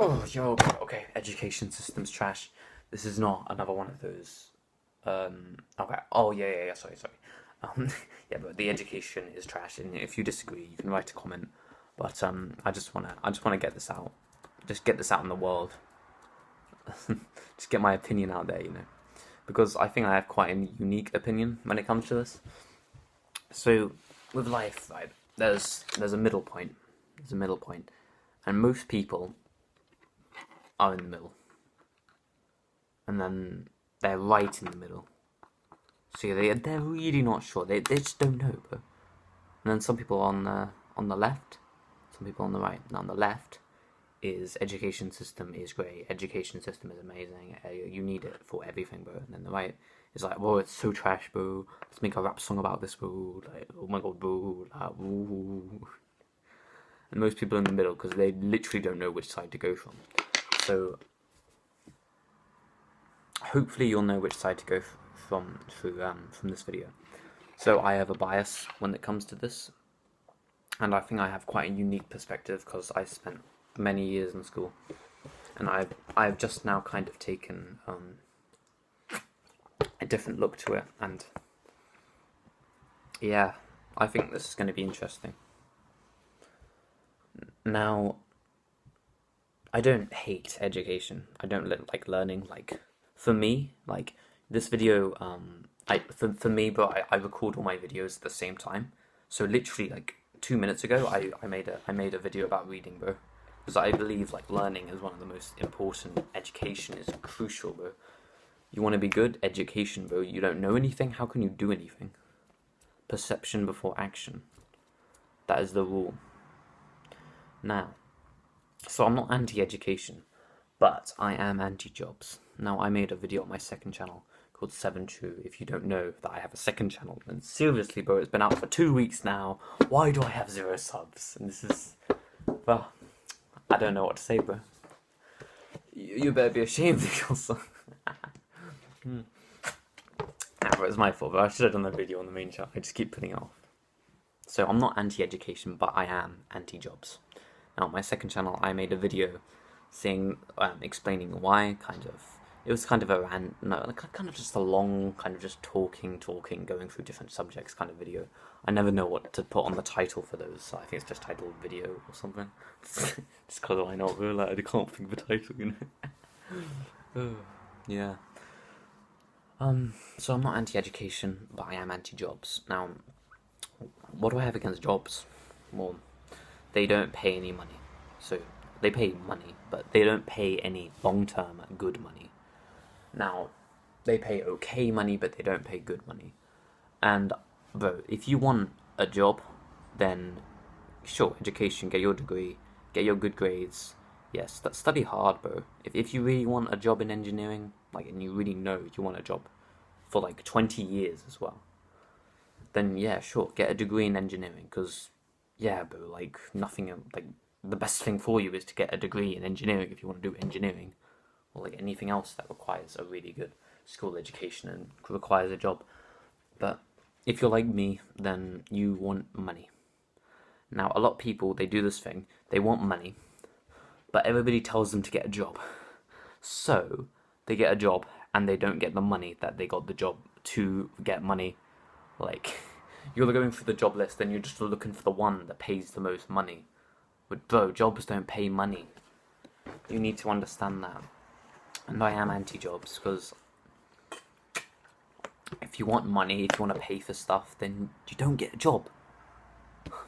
Oh, yo, okay, education system's trash. This is not another one of those. Okay. Oh, yeah. Sorry. Um, yeah, but the education is trash, and if you disagree, you can write a comment. But I just wanna get this out. Just get this out in the world. Just get my opinion out there, because I think I have quite a unique opinion when it comes to this. So, with life, right, there's a middle point. There's a middle point, and most people are in the middle, and then they're right in the middle. So they're really not sure. They just don't know, bro. And then some people on the left, some people on the right. And on the left is education system is great. Education system is amazing. You need it for everything, bro. And then the right is like, whoa, it's so trash, bro. Let's make a rap song about this, bro. Like, oh my god, bro. Like, ooh. And most people in the middle because they literally don't know which side to go from. So hopefully you'll know which side to go from this video. So I have a bias when it comes to this, and I think I have quite a unique perspective because I spent many years in school, and I've just now kind of taken a different look to it, and yeah, I think this is going to be interesting. Now, I don't hate education. I don't like learning. Like for me, like this video, for me, but I record all my videos at the same time. So literally, like 2 minutes ago, I made a video about reading, bro, because I believe like learning is one of the most important. Education is crucial, bro. You want to be good, education, bro. You don't know anything. How can you do anything? Perception before action. That is the rule. Now, so I'm not anti-education, but I am anti-jobs. Now, I made a video on my second channel called 7 True. If you don't know that I have a second channel, then seriously, bro, it's been out for 2 weeks now. Why do I have 0 subs? And this is, well, I don't know what to say, bro. You better be ashamed of yourself. Nah, bro, it's my fault, bro. I should have done the video on the main channel. I just keep putting it off. So I'm not anti-education, but I am anti-jobs. Now, on my second channel, I made a video saying, explaining why, kind of. It was kind of a rant, no, kind of just a long, kind of just talking, going through different subjects kind of video. I never know what to put on the title for those, so I think it's just titled video or something. Just because I know, like, I can't think of a title, Yeah. So I'm not anti-education, but I am anti-jobs. Now, what do I have against jobs? Well, they don't pay any money. So they pay money, but they don't pay any long-term good money. Now, they pay okay money, but they don't pay good money. And bro, if you want a job, then sure, education, get your degree, get your good grades. Yes, study hard, bro. If you really want a job in engineering, like, and you really know you want a job for like 20 years as well, then yeah, sure, get a degree in engineering. Because yeah, bro, like nothing, like the best thing for you is to get a degree in engineering if you want to do engineering, or like anything else that requires a really good school education and requires a job. But if you're like me, then you want money. Now, a lot of people, they do this thing, they want money, but everybody tells them to get a job. So, they get a job and they don't get the money that they got the job to get money. Like, you're going for the job list and you're just looking for the one that pays the most money. But bro, jobs don't pay money. You need to understand that. And I am anti-jobs because if you want money, if you want to pay for stuff, then you don't get a job.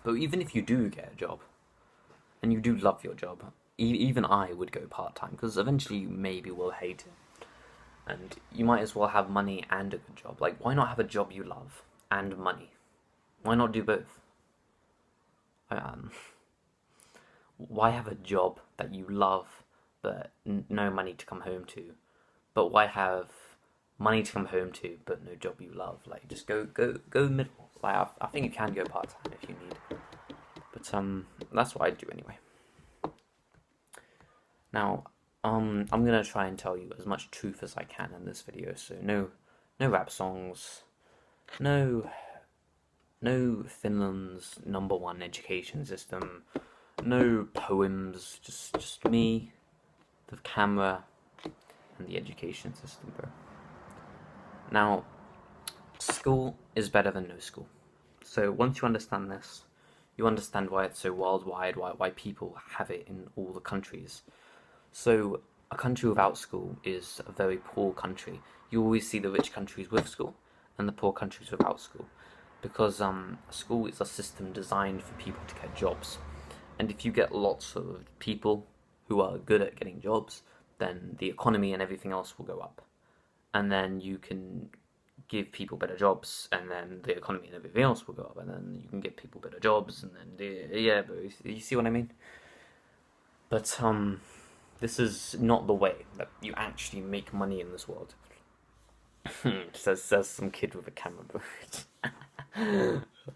But even if you do get a job, and you do love your job, even I would go part-time, because eventually you maybe will hate it. And you might as well have money and a good job. Like, why not have a job you love and money? Why not do both? Um, why have a job that you love but no money to come home to? But why have money to come home to but no job you love? Like, just go middle. Like, I think you can go part time if you need. But that's what I do anyway. Now, I'm gonna try and tell you as much truth as I can in this video. So no rap songs, no Finland's #1 education system, no poems, just me the camera, and the education system, bro. Now, school is better than no school. So once you understand this, you understand why it's so worldwide, why people have it in all the countries. So a country without school is a very poor country. You always see the rich countries with school and the poor countries without school, because school is a system designed for people to get jobs. And if you get lots of people who are good at getting jobs, then the economy and everything else will go up. And then you can give people better jobs, and then the economy and everything else will go up, and then you can give people better jobs, and then yeah, but you see what I mean? But this is not the way that you actually make money in this world. says some kid with a camera, bro.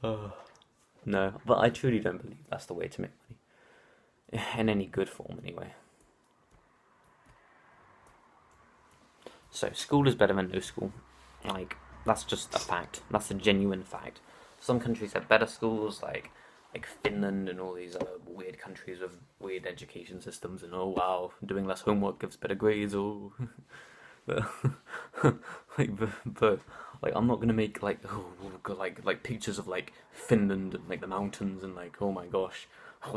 Oh, no, but I truly don't believe that's the way to make money in any good form, anyway. So school is better than no school. Like, that's just a fact. That's a genuine fact. Some countries have better schools, like Finland and all these other weird countries with weird education systems. And oh wow, doing less homework gives better grades. Oh, but, like I'm not gonna make like pictures of like Finland and like the mountains and like oh my gosh,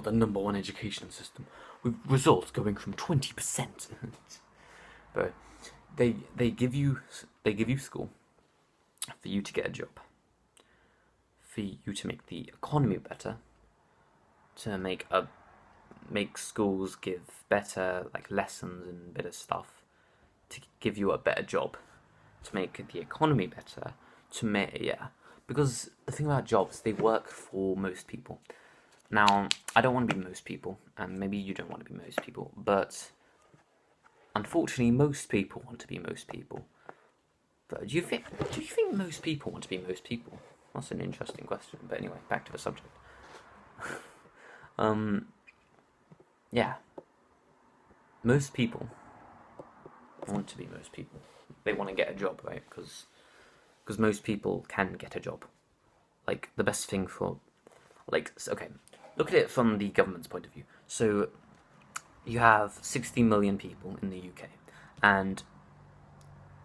the #1 education system with results going from 20%. But they give you school for you to get a job, for you to make the economy better, to make schools give better like lessons and better stuff, to give you a better job, to make the economy better, because the thing about jobs, they work for most people. Now, I don't want to be most people, and maybe you don't want to be most people, but unfortunately, most people want to be most people. But do you think most people want to be most people? That's an interesting question. But anyway, back to the subject. Yeah. Most people want to be most people. They want to get a job, right? Because most people can get a job. Like, the best thing for... Like, okay, look at it from the government's point of view. So, you have 60 million people in the UK. And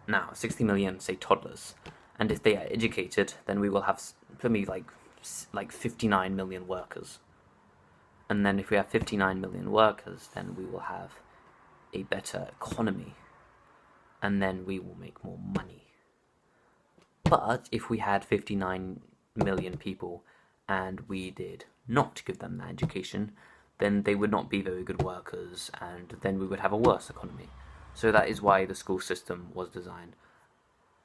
now, 60 million, say, toddlers. And if they are educated, then we will have maybe like 59 million workers. And then if we have 59 million workers, then we will have a better economy. And then we will make more money. But if we had 59 million people and we did not give them that education, then they would not be very good workers, and then we would have a worse economy. So that is why the school system was designed.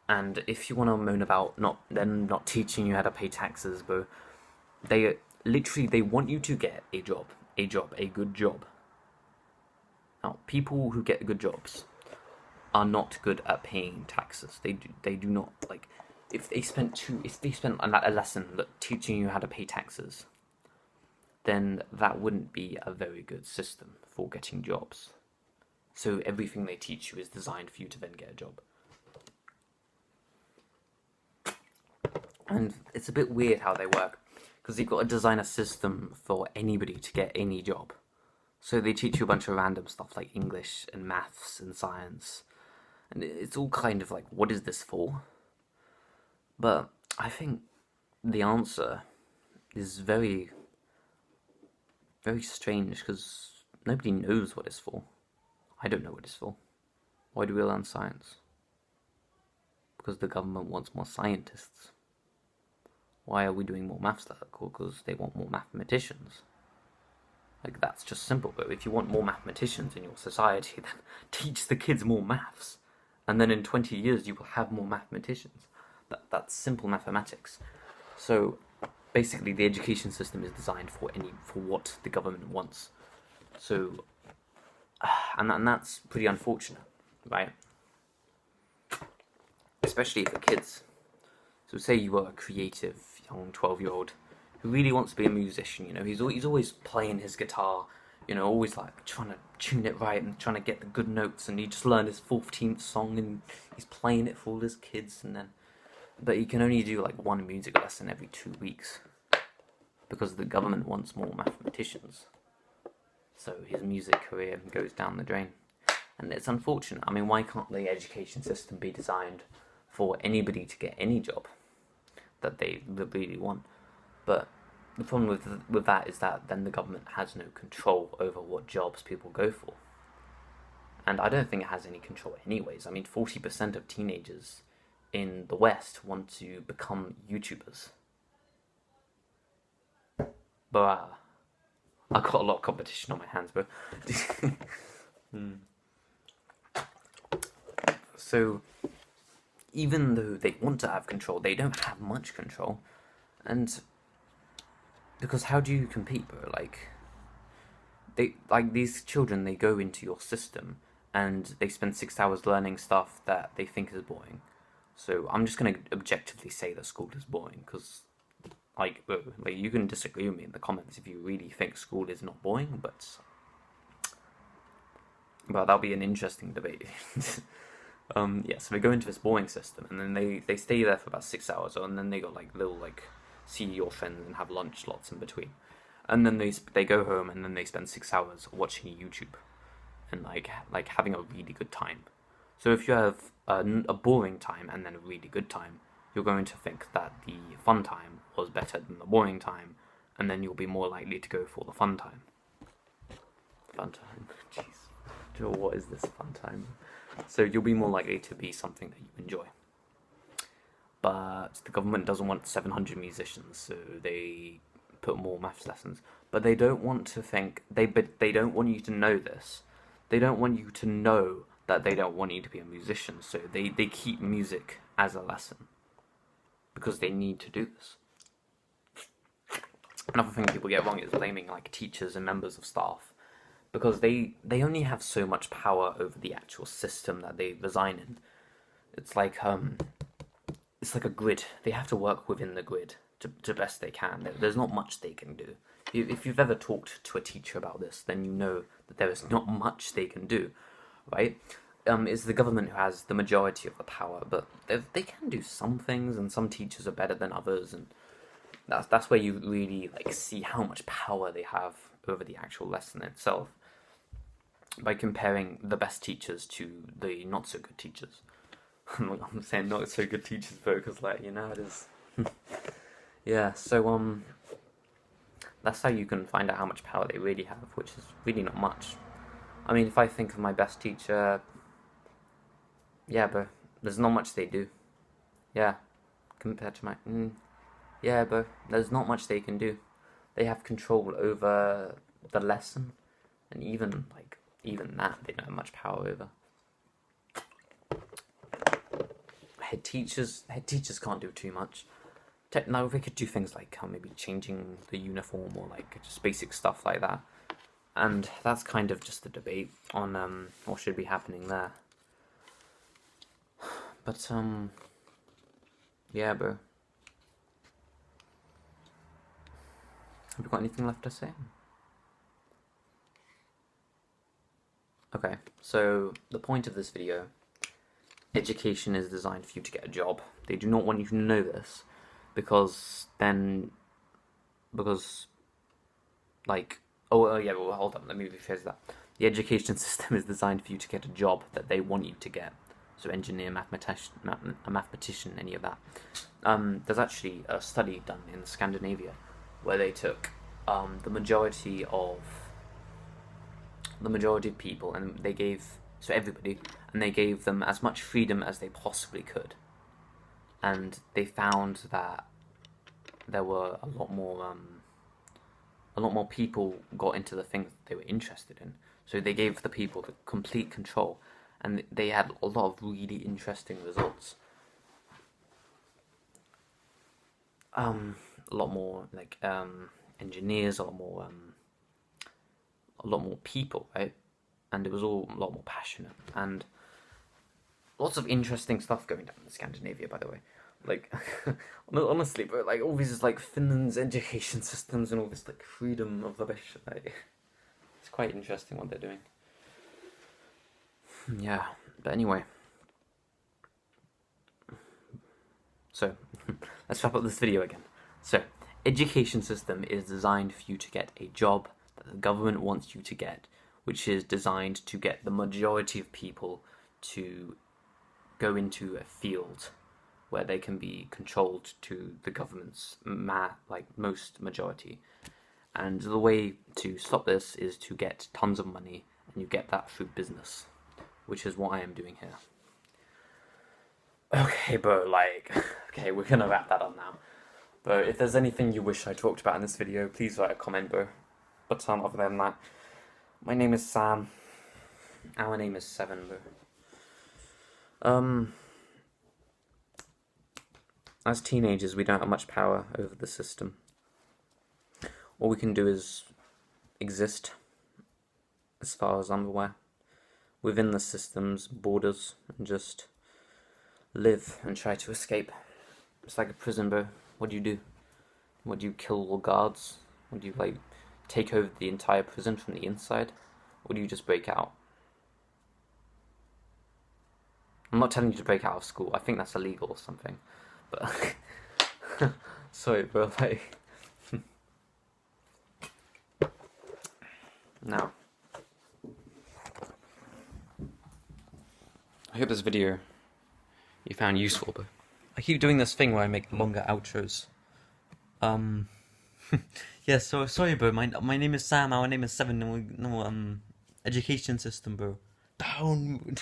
And if you want to moan about them not teaching you how to pay taxes, bro, they want you to get a good job. Now, people who get good jobs are not good at paying taxes. They do not, like, if they spent a lesson teaching you how to pay taxes, then that wouldn't be a very good system for getting jobs. So everything they teach you is designed for you to then get a job. And it's a bit weird how they work, because you've got to design a system for anybody to get any job. So they teach you a bunch of random stuff like English and maths and science. And it's all kind of like, what is this for? But I think the answer is very, very strange, because nobody knows what it's for. I don't know what it's for. Why do we learn science? Because the government wants more scientists. Why are we doing more maths at school? Because they want more mathematicians. Like, that's just simple. But if you want more mathematicians in your society, then teach the kids more maths. And then in 20 years, you will have more mathematicians. That's simple mathematics. So, basically, the education system is designed for what the government wants. So, and that's pretty unfortunate, right? Especially for kids. So say you are a creative young 12-year-old who really wants to be a musician, you know, he's always playing his guitar, you know, always like trying to tune it right and trying to get the good notes, and he just learned his 14th song and he's playing it for all his kids, but he can only do like one music lesson every 2 weeks because the government wants more mathematicians. So his music career goes down the drain. And it's unfortunate. I mean, why can't the education system be designed for anybody to get any job that they really want? But the problem with that is that then the government has no control over what jobs people go for. And I don't think it has any control anyways. I mean, 40% of teenagers in the West want to become YouTubers. But I've got a lot of competition on my hands, bro. So, even though they want to have control, they don't have much control. And because how do you compete, bro? These children, they go into your system and they spend 6 hours learning stuff that they think is boring. So I'm just gonna objectively say that school is boring, because you can disagree with me in the comments if you really think school is not boring, but that'll be an interesting debate. So they go into this boring system, and then they stay there for about 6 hours, and then they got little see your friends and have lunch slots in between, and then they go home, and then they spend 6 hours watching YouTube and having a really good time. So if you have a boring time and then a really good time, you're going to think that the fun time was better than the boring time, and then you'll be more likely to go for the fun time. Fun time, jeez. Joe, what is this fun time? So you'll be more likely to be something that you enjoy. But the government doesn't want 700 musicians, so they put more maths lessons. But they don't want to think, they don't want you to know this. They don't want you to know that they don't want you to be a musician, so they keep music as a lesson, because they need to do this. Another thing people get wrong is blaming teachers and members of staff, because they only have so much power over the actual system that they resign in. It's like a grid. They have to work within the grid to best they can. There's not much they can do. If you've ever talked to a teacher about this, then you know that there is not much they can do, right? It's the government who has the majority of the power, but they can do some things, and some teachers are better than others, and that's where you really see how much power they have over the actual lesson itself, by comparing the best teachers to the not so good teachers. I'm saying not so good teachers, because it is. Yeah, so that's how you can find out how much power they really have, which is really not much. I mean, if I think of my best teacher, yeah, bro, there's not much they do. Yeah, compared to my, yeah, bro, there's not much they can do. They have control over the lesson, and even that they don't have much power over. Head teachers can't do too much. Now they could do things like maybe changing the uniform, or just basic stuff like that. And that's kind of just a debate on what should be happening there. But yeah, bro. Have you got anything left to say? Okay, so the point of this video: education is designed for you to get a job. They do not want you to know this, because hold on, let me rephrase that. The education system is designed for you to get a job that they want you to get. So engineer, mathematician, any of that. There's actually a study done in Scandinavia where they took the majority of people, and they gave them as much freedom as they possibly could. And they found that there were a lot more people got into the things that they were interested in. So they gave the people the complete control, and they had a lot of really interesting results. A lot more engineers, a lot more people, right? And it was all a lot more passionate, and lots of interesting stuff going down in Scandinavia, by the way. Honestly, but all these Finland's education systems and all this freedom of rubbish. It's quite interesting what they're doing. Yeah, but anyway. So, let's wrap up this video again. So, education system is designed for you to get a job that the government wants you to get, which is designed to get the majority of people to go into a field where they can be controlled to the government's most majority. And the way to stop this is to get tons of money, and you get that through business, which is what I am doing here. Okay, bro, okay, we're gonna wrap that up now. But if there's anything you wish I talked about in this video, please write a comment, bro. But other than that, my name is Sam. Our name is Seven, bro. As teenagers, we don't have much power over the system. All we can do is exist, as far as I'm aware, within the system's borders, and just live and try to escape. It's like a prison, bro. What do you do? What do you kill all guards? Would you take over the entire prison from the inside? Or do you just break out? I'm not telling you to break out of school. I think that's illegal or something. But sorry, bro. Now, I hope this video you found useful, but I keep doing this thing where I make longer outros. Yeah, so sorry, bro. My name is Sam. Our name is Seven. No, education system, bro. Down.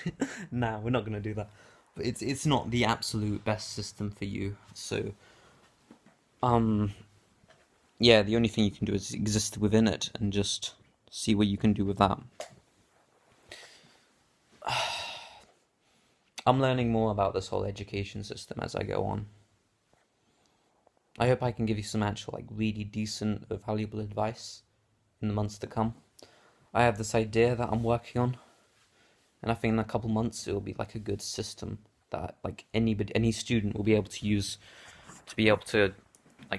Nah, we're not gonna do that. But it's not the absolute best system for you. So, yeah, the only thing you can do is exist within it and just see what you can do with that. I'm learning more about this whole education system as I go on. I hope I can give you some actual, really decent or valuable advice in the months to come. I have this idea that I'm working on, and I think in a couple months it will be a good system that any student will be able to use to be able to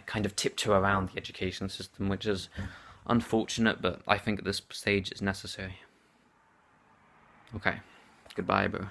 kind of tiptoe around the education system, which is unfortunate, but I think at this stage it's necessary. Okay, goodbye, bro.